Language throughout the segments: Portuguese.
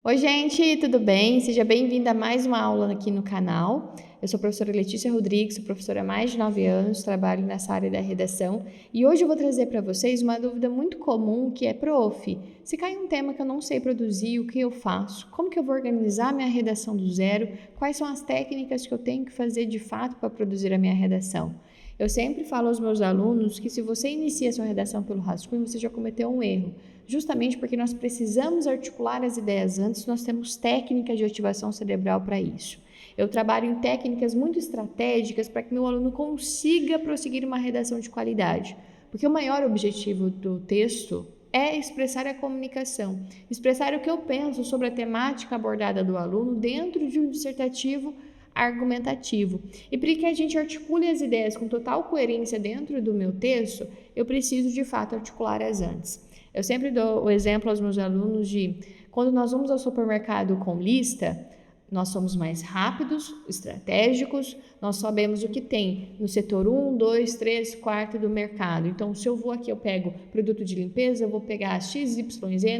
Oi, gente, tudo bem? Seja bem-vinda a mais uma aula aqui no canal. Eu sou a professora Letícia Rodrigues, sou professora há mais de 9 anos, trabalho nessa área da redação e hoje eu vou trazer para vocês uma dúvida muito comum que é: prof, se cai um tema que eu não sei produzir, o que eu faço? Como que eu vou organizar minha redação do zero? Quais são as técnicas que eu tenho que fazer de fato para produzir a minha redação? Eu sempre falo aos meus alunos que se você inicia a sua redação pelo rascunho, você já cometeu um erro. Justamente porque nós precisamos articular as ideias antes, nós temos técnicas de ativação cerebral para isso. Eu trabalho em técnicas muito estratégicas para que meu aluno consiga prosseguir uma redação de qualidade. Porque o maior objetivo do texto é expressar a comunicação, expressar o que eu penso sobre a temática abordada do aluno dentro de um dissertativo argumentativo. E para que a gente articule as ideias com total coerência dentro do meu texto, eu preciso de fato articulá-las antes. Eu sempre dou o exemplo aos meus alunos de quando nós vamos ao supermercado com lista, nós somos mais rápidos, estratégicos, nós sabemos o que tem no setor 1, 2, 3, 4 do mercado. Então, se eu vou aqui, eu pego produto de limpeza, eu vou pegar XYZ,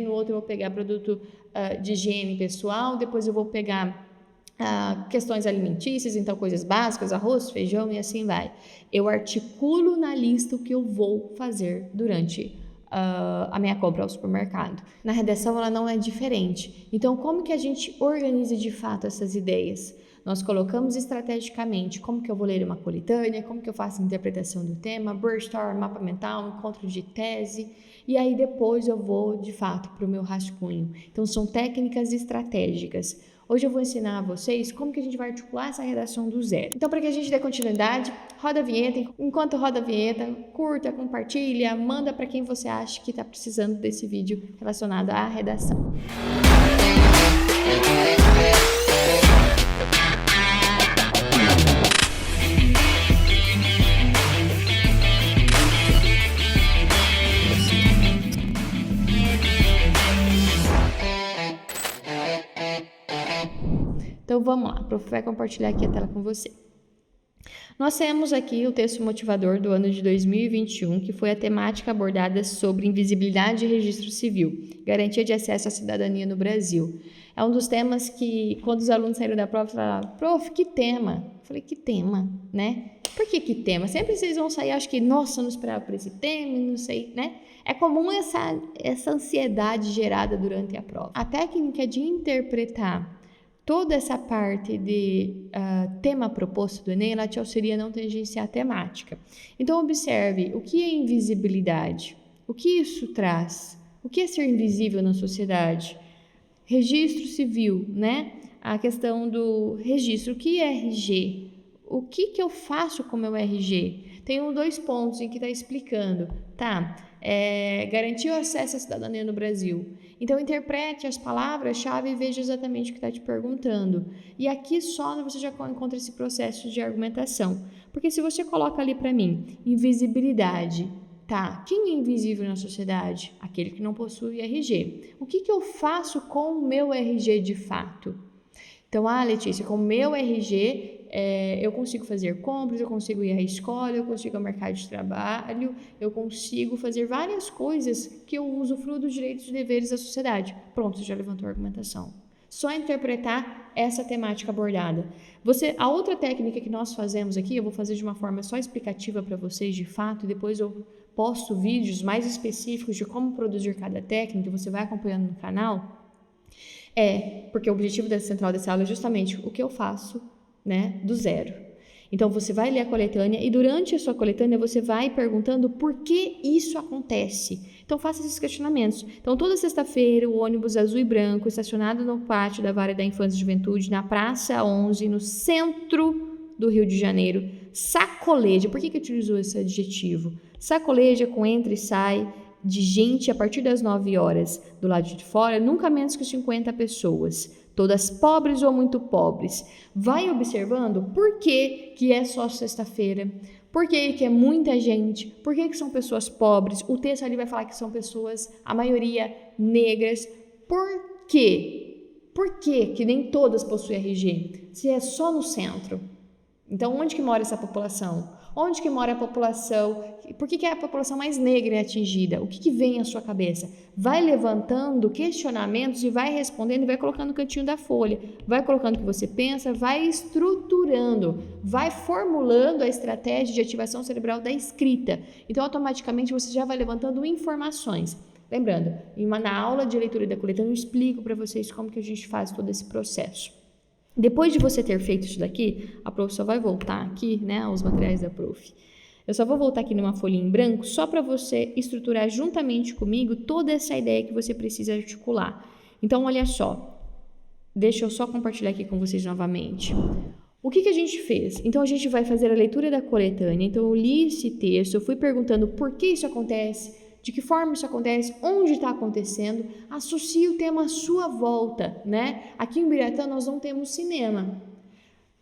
no outro eu vou pegar produto de higiene pessoal, depois eu vou pegar questões alimentícias, então coisas básicas, arroz, feijão e assim vai. Eu articulo na lista o que eu vou fazer durante a minha compra ao supermercado. Na redação ela não é diferente. Então, como que a gente organiza de fato essas ideias? Nós colocamos estrategicamente como que eu vou ler uma coletânea, como que eu faço a interpretação do tema, brainstorm, mapa mental, encontro de tese, e aí depois eu vou de fato para o meu rascunho. Então, são técnicas estratégicas. Hoje eu vou ensinar a vocês como que a gente vai articular essa redação do zero. Então, para que a gente dê continuidade, roda a vinheta. Enquanto roda a vinheta, curta, compartilha, manda para quem você acha que está precisando desse vídeo relacionado à redação. Então vamos lá, o prof vai compartilhar aqui a tela com você. Nós temos aqui o texto motivador do ano de 2021, que foi a temática abordada sobre invisibilidade e registro civil, garantia de acesso à cidadania no Brasil. É um dos temas que, quando os alunos saíram da prova, falaram: prof, que tema? Eu falei: que tema, né? Por que tema? Sempre vocês vão sair, acho que, nossa, eu não esperava por esse tema, não sei, né? É comum essa ansiedade gerada durante a prova. A técnica de interpretar toda essa parte de tema proposto do Enem, ela te auxilia a não tangenciar a temática. Então, observe o que é invisibilidade, o que isso traz, o que é ser invisível na sociedade. Registro civil, né? A questão do registro, o que é RG? O que eu faço com o meu RG? Tem 2 pontos em que está explicando, tá? Garantir o acesso à cidadania no Brasil. Então, interprete as palavras-chave e veja exatamente o que está te perguntando. E aqui só você já encontra esse processo de argumentação. Porque se você coloca ali para mim, invisibilidade, tá? Quem é invisível na sociedade? Aquele que não possui RG. O que eu faço com o meu RG de fato? Então, Letícia, com o meu RG, eu consigo fazer compras, eu consigo ir à escola, eu consigo ir ao mercado de trabalho, eu consigo fazer várias coisas que eu usufruo dos direitos e deveres da sociedade. Pronto, você já levantou a argumentação. Só interpretar essa temática abordada. A outra técnica que nós fazemos aqui, eu vou fazer de uma forma só explicativa para vocês de fato, e depois eu posto vídeos mais específicos de como produzir cada técnica, você vai acompanhando no canal. Porque o objetivo central dessa aula é justamente o que eu faço, né, do zero. Então, você vai ler a coletânea e durante a sua coletânea você vai perguntando por que isso acontece. Então, faça esses questionamentos. Então, toda sexta-feira, o ônibus azul e branco estacionado no pátio da Vara da Infância e Juventude, na Praça 11, no centro do Rio de Janeiro, sacoleja. Por que utilizou esse adjetivo? Sacoleja com entra e sai de gente a partir das 9 horas. Do lado de fora, nunca menos que 50 pessoas. Todas pobres ou muito pobres. Vai observando por que é só sexta-feira, por que é muita gente, por que são pessoas pobres. O texto ali vai falar que são pessoas, a maioria, negras. Por quê? Por que nem todas possuem RG? Se é só no centro. Então, onde que mora essa população? Onde que mora a população? Por que a população mais negra é atingida? O que vem à sua cabeça? Vai levantando questionamentos e vai respondendo e vai colocando no cantinho da folha. Vai colocando o que você pensa, vai estruturando, vai formulando a estratégia de ativação cerebral da escrita. Então, automaticamente, você já vai levantando informações. Lembrando, na aula de leitura da coletânea eu explico para vocês como que a gente faz todo esse processo. Depois de você ter feito isso daqui, a prof só vai voltar aqui, né, os materiais da prof. Eu só vou voltar aqui numa folhinha em branco só para você estruturar juntamente comigo toda essa ideia que você precisa articular. Então, olha só, deixa eu só compartilhar aqui com vocês novamente. O que a gente fez? Então, a gente vai fazer a leitura da coletânea. Então, eu li esse texto, eu fui perguntando por que isso acontece, de que forma isso acontece, onde está acontecendo, associe o tema à sua volta, né? Aqui em Biratã nós não temos cinema.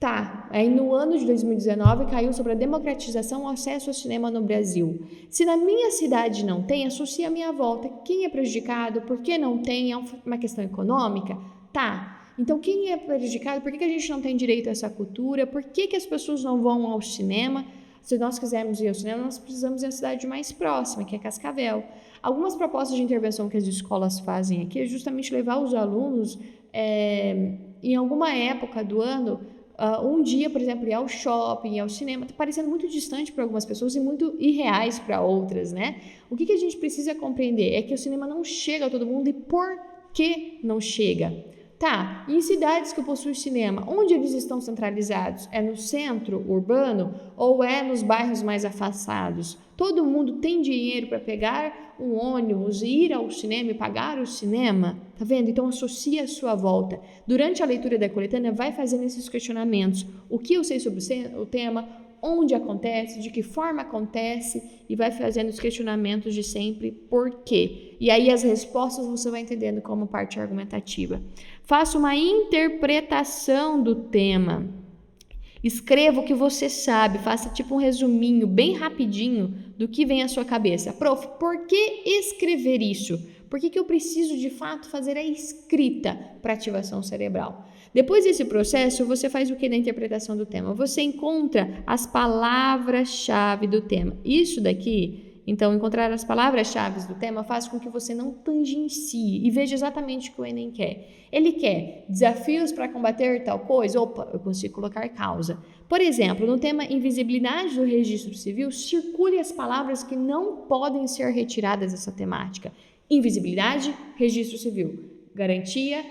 Tá, aí no ano de 2019 caiu sobre a democratização ao acesso ao cinema no Brasil. Se na minha cidade não tem, associe à minha volta. Quem é prejudicado? Por que não tem? É uma questão econômica? Tá, então quem é prejudicado? Por que a gente não tem direito a essa cultura? Por que as pessoas não vão ao cinema? Se nós quisermos ir ao cinema, nós precisamos ir à cidade mais próxima, que é Cascavel. Algumas propostas de intervenção que as escolas fazem aqui é justamente levar os alunos, em alguma época do ano, um dia, por exemplo, ir ao shopping, ir ao cinema. Está parecendo muito distante para algumas pessoas e muito irreais para outras, né? O que a gente precisa compreender é que o cinema não chega a todo mundo e por que não chega? Tá, e em cidades que possuem cinema, onde eles estão centralizados? É no centro urbano ou é nos bairros mais afastados? Todo mundo tem dinheiro para pegar um ônibus, ir ao cinema e pagar o cinema? Tá vendo? Então associa a sua volta. Durante a leitura da coletânea, vai fazendo esses questionamentos. O que eu sei sobre o tema? Onde acontece, de que forma acontece, e vai fazendo os questionamentos de sempre por quê. E aí as respostas você vai entendendo como parte argumentativa. Faça uma interpretação do tema. Escreva o que você sabe, faça tipo um resuminho bem rapidinho do que vem à sua cabeça. Prof, por que escrever isso? Por que eu preciso de fato fazer a escrita para ativação cerebral? Depois desse processo, você faz o que na interpretação do tema? Você encontra as palavras-chave do tema. Isso daqui, então, encontrar as palavras-chave do tema faz com que você não tangencie e veja exatamente o que o Enem quer. Ele quer desafios para combater tal coisa? Opa, eu consigo colocar causa. Por exemplo, no tema invisibilidade do registro civil, circule as palavras que não podem ser retiradas dessa temática. Invisibilidade, registro civil, garantia,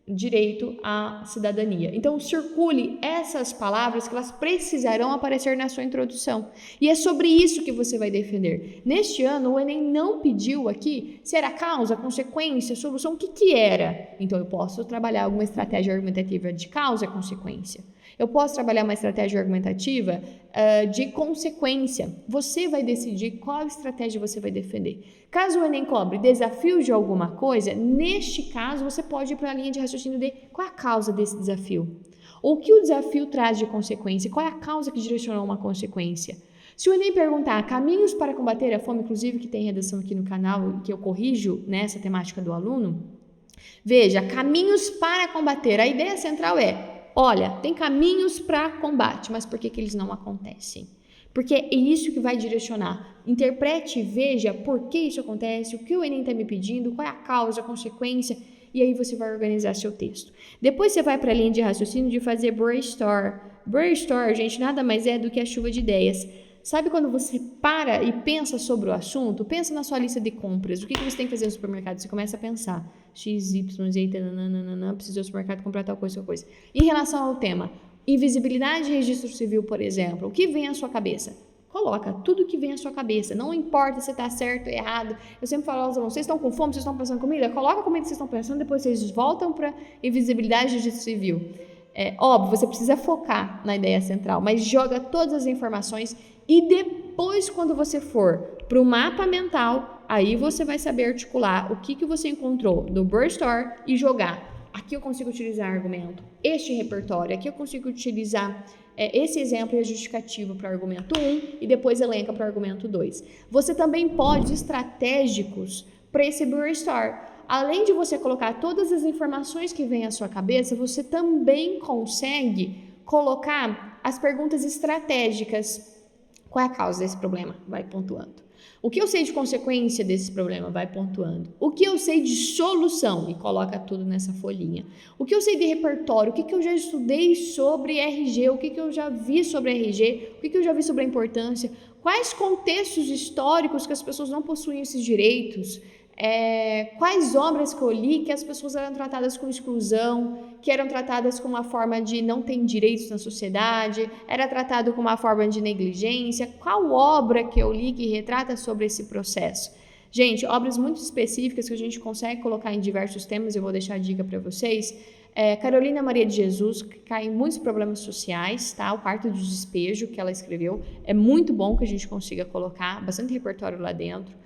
direito à cidadania. Então, circule essas palavras que elas precisarão aparecer na sua introdução. E é sobre isso que você vai defender. Neste ano, o Enem não pediu aqui se era causa, consequência, solução, o que era. Então, eu posso trabalhar alguma estratégia argumentativa de causa e consequência. Eu posso trabalhar uma estratégia argumentativa de consequência. Você vai decidir qual estratégia você vai defender. Caso o Enem cobre desafios de alguma coisa, neste caso você pode ir para a linha de raciocínio de qual é a causa desse desafio. Ou o que o desafio traz de consequência, qual é a causa que direcionou uma consequência. Se o Enem perguntar caminhos para combater a fome, inclusive que tem redação aqui no canal, que eu corrijo nessa temática do aluno, veja, caminhos para combater. A ideia central é, olha, tem caminhos para combate, mas por que eles não acontecem? Porque é isso que vai direcionar. Interprete e veja por que isso acontece, o que o Enem está me pedindo, qual é a causa, a consequência, e aí você vai organizar seu texto. Depois você vai para a linha de raciocínio de fazer brainstorm. Brainstorm, gente, nada mais é do que a chuva de ideias. Sabe quando você para e pensa sobre o assunto? Pensa na sua lista de compras. O que você tem que fazer no supermercado? Você começa a pensar. X, Y, Z, preciso ir ao supermercado comprar tal coisa. Em relação ao tema, invisibilidade e registro civil, por exemplo, o que vem à sua cabeça? Coloca tudo que vem à sua cabeça, não importa se está certo ou errado. Eu sempre falo aos alunos, vocês estão com fome, vocês estão pensando em comida? Coloca a comida que vocês estão pensando, depois vocês voltam para invisibilidade e registro civil. É óbvio, você precisa focar na ideia central, mas joga todas as informações e depois, quando você for para o mapa mental, aí você vai saber articular o que você encontrou do brainstorm e jogar. Aqui eu consigo utilizar argumento, este repertório, aqui eu consigo utilizar esse exemplo e a justificativa para o argumento 1 e depois elenca para o argumento 2. Você também pode estratégicos para esse brainstorm. Além de você colocar todas as informações que vêm à sua cabeça, você também consegue colocar as perguntas estratégicas. Qual é a causa desse problema? Vai pontuando. O que eu sei de consequência desse problema? Vai pontuando. O que eu sei de solução? E coloca tudo nessa folhinha. O que eu sei de repertório? O que eu já estudei sobre RG? O que eu já vi sobre RG? O que eu já vi sobre a importância? Quais contextos históricos que as pessoas não possuíam esses direitos? Quais obras que eu li que as pessoas eram tratadas com exclusão, que eram tratadas como uma forma de não ter direitos na sociedade, era tratado como uma forma de negligência? Qual obra que eu li que retrata sobre esse processo? Gente, obras muito específicas que a gente consegue colocar em diversos temas, eu vou deixar a dica para vocês. Carolina Maria de Jesus, que cai em muitos problemas sociais, tá? O Quarto de Despejo, que ela escreveu, é muito bom que a gente consiga colocar bastante repertório lá dentro.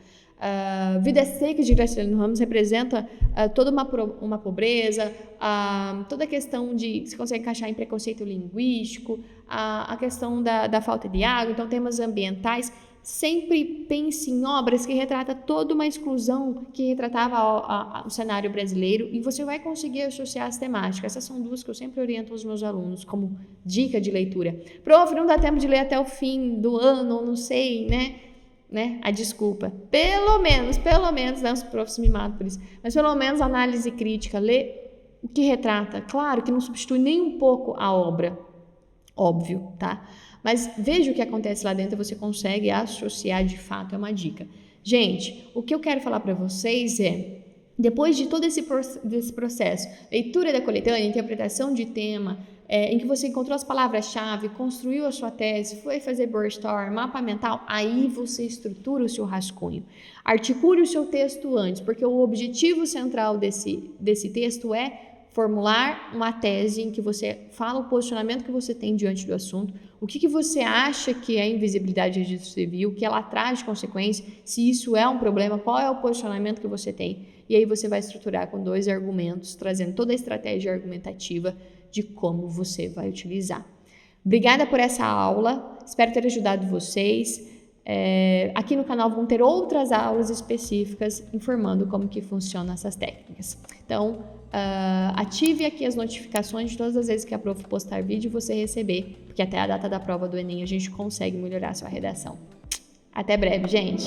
Vidas Secas de Graciliano Ramos representa toda uma pobreza, toda a questão de se consegue encaixar em preconceito linguístico, a questão da falta de água, então temas ambientais. Sempre pense em obras que retratam toda uma exclusão que retratava o cenário brasileiro e você vai conseguir associar as temáticas. Essas são duas que eu sempre oriento os meus alunos como dica de leitura. Prof, não dá tempo de ler até o fim do ano, não sei, né? A desculpa. Pelo menos, né? Os profs me matam por isso. Mas pelo menos análise crítica, lê o que retrata. Claro que não substitui nem um pouco a obra, óbvio, tá? Mas veja o que acontece lá dentro, você consegue associar de fato, é uma dica. Gente, o que eu quero falar para vocês é, depois de todo desse processo, leitura da coletânea, interpretação de tema, em que você encontrou as palavras-chave, construiu a sua tese, foi fazer brainstorm, mapa mental, aí você estrutura o seu rascunho. Articule o seu texto antes, porque o objetivo central desse texto é formular uma tese em que você fala o posicionamento que você tem diante do assunto, o que você acha que é invisibilidade de registro civil, o que ela traz de consequência, se isso é um problema, qual é o posicionamento que você tem, e aí você vai estruturar com 2 argumentos, trazendo toda a estratégia argumentativa de como você vai utilizar. Obrigada por essa aula, espero ter ajudado vocês. Aqui no canal vão ter outras aulas específicas informando como que funcionam essas técnicas. Então, ative aqui as notificações de todas as vezes que a prof postar vídeo você receber, porque até a data da prova do Enem a gente consegue melhorar a sua redação. Até breve, gente!